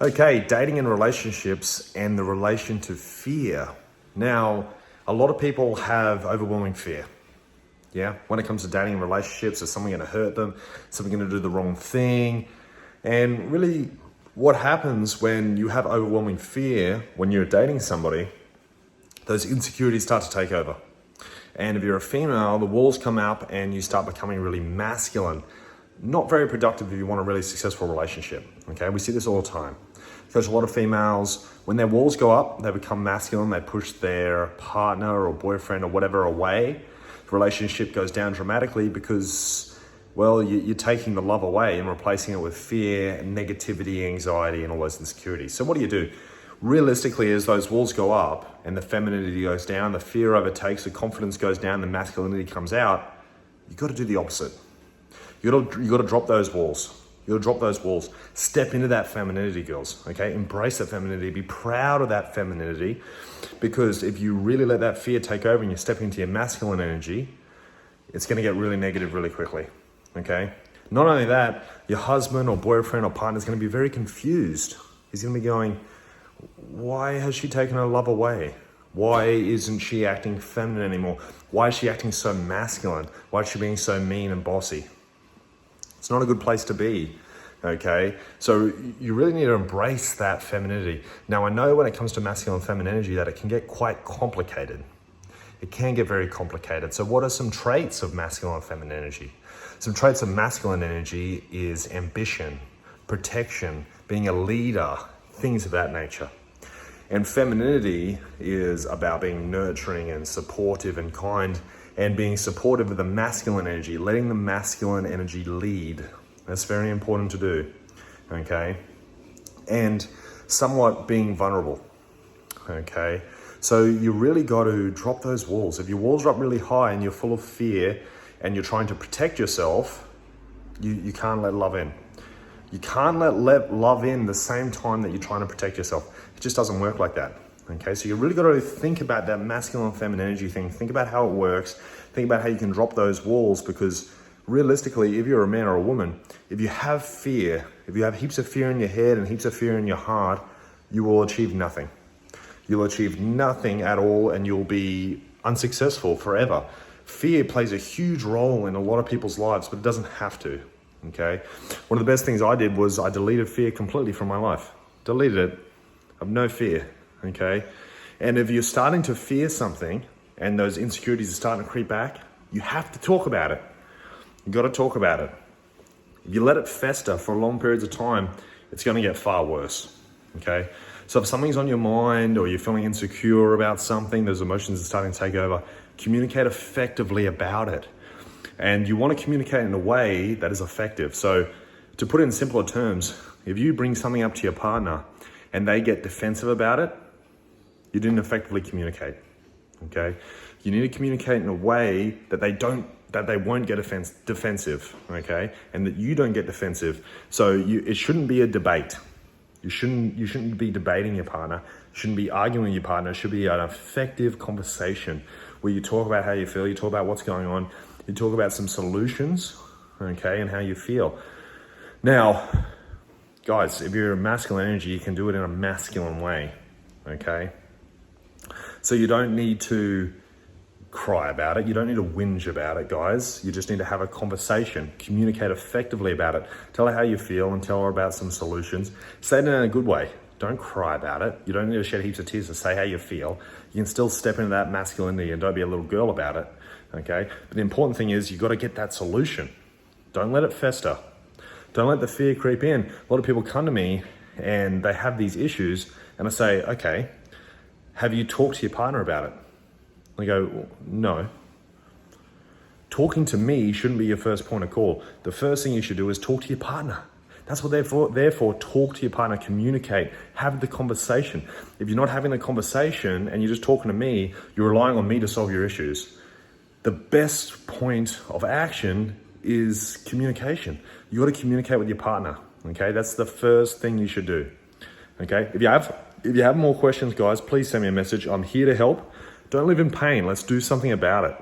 Okay, dating and relationships and the relation to fear. Now, a lot of people have overwhelming fear. Yeah, when it comes to dating and relationships, is someone going to hurt them? Is someone going to do the wrong thing? And really, what happens when you have overwhelming fear when you're dating somebody, those insecurities start to take over. And if you're a female, the walls come up and you start becoming really masculine. Not very productive if you want a really successful relationship. Okay, we see this all the time. Because a lot of females, when their walls go up, they become masculine, they push their partner or boyfriend or whatever away. The relationship goes down dramatically because, well, you're taking the love away and replacing it with fear, negativity, anxiety, and all those insecurities. So what do? Realistically, as those walls go up and the femininity goes down, the fear overtakes, the confidence goes down, the masculinity comes out, you got to do the opposite. You got to drop those walls. You got to drop those walls. Step into that femininity, girls. Okay, embrace that femininity. Be proud of that femininity, because if you really let that fear take over and you step into your masculine energy, it's going to get really negative really quickly. Okay. Not only that, your husband or boyfriend or partner is going to be very confused. He's going to be going, why has she taken her love away? Why isn't she acting feminine anymore? Why is she acting so masculine? Why is she being so mean and bossy? It's not a good place to be, okay? So you really need to embrace that femininity. Now, I know when it comes to masculine and feminine energy that it can get quite complicated. It can get very complicated. So what are some traits of masculine and feminine energy? Some traits of masculine energy is ambition, protection, being a leader, things of that nature. And femininity is about being nurturing and supportive and kind, and being supportive of the masculine energy, letting the masculine energy lead. That's very important to do, okay? And somewhat being vulnerable, okay? So you really got to drop those walls. If your walls are up really high and you're full of fear and you're trying to protect yourself, you can't let love in. You can't let love in the same time that you're trying to protect yourself. It just doesn't work like that. Okay, so you really got to think about that masculine and feminine energy thing. Think about how it works. Think about how you can drop those walls, because realistically, if you're a man or a woman, if you have fear, if you have heaps of fear in your head and heaps of fear in your heart, you will achieve nothing. You'll achieve nothing at all, and you'll be unsuccessful forever. Fear plays a huge role in a lot of people's lives, but it doesn't have to. Okay, one of the best things I did was I deleted fear completely from my life. Deleted it. I have no fear. Okay, and if you're starting to fear something and those insecurities are starting to creep back, you have to talk about it. You got to talk about it. If you let it fester for long periods of time, it's going to get far worse. Okay, so if something's on your mind or you're feeling insecure about something, those emotions are starting to take over, communicate effectively about it. And you want to communicate in a way that is effective. So to put it in simpler terms, if you bring something up to your partner and they get defensive about it, you didn't effectively communicate, okay? You need to communicate in a way that they won't get defensive, okay? And that you don't get defensive. So it shouldn't be a debate. You shouldn't be debating your partner. You shouldn't be arguing with your partner. It should be an effective conversation where you talk about how you feel, you talk about what's going on, you talk about some solutions, okay, and how you feel. Now, guys, if you're a masculine energy, you can do it in a masculine way, okay? So you don't need to cry about it. You don't need to whinge about it, guys. You just need to have a conversation, communicate effectively about it. Tell her how you feel and tell her about some solutions. Say it in a good way. Don't cry about it. You don't need to shed heaps of tears to say how you feel. You can still step into that masculinity and don't be a little girl about it, okay? But the important thing is you got to get that solution. Don't let it fester. Don't let the fear creep in. A lot of people come to me and they have these issues and I say, okay, have you talked to your partner about it? They go, no. Talking to me shouldn't be your first point of call. The first thing you should do is talk to your partner. That's what they're for. Therefore, talk to your partner, communicate, have the conversation. If you're not having the conversation and you're just talking to me, you're relying on me to solve your issues. The best point of action is communication. You got to communicate with your partner, okay? That's the first thing you should do, okay? If you have more questions, guys, please send me a message. I'm here to help. Don't live in pain. Let's do something about it.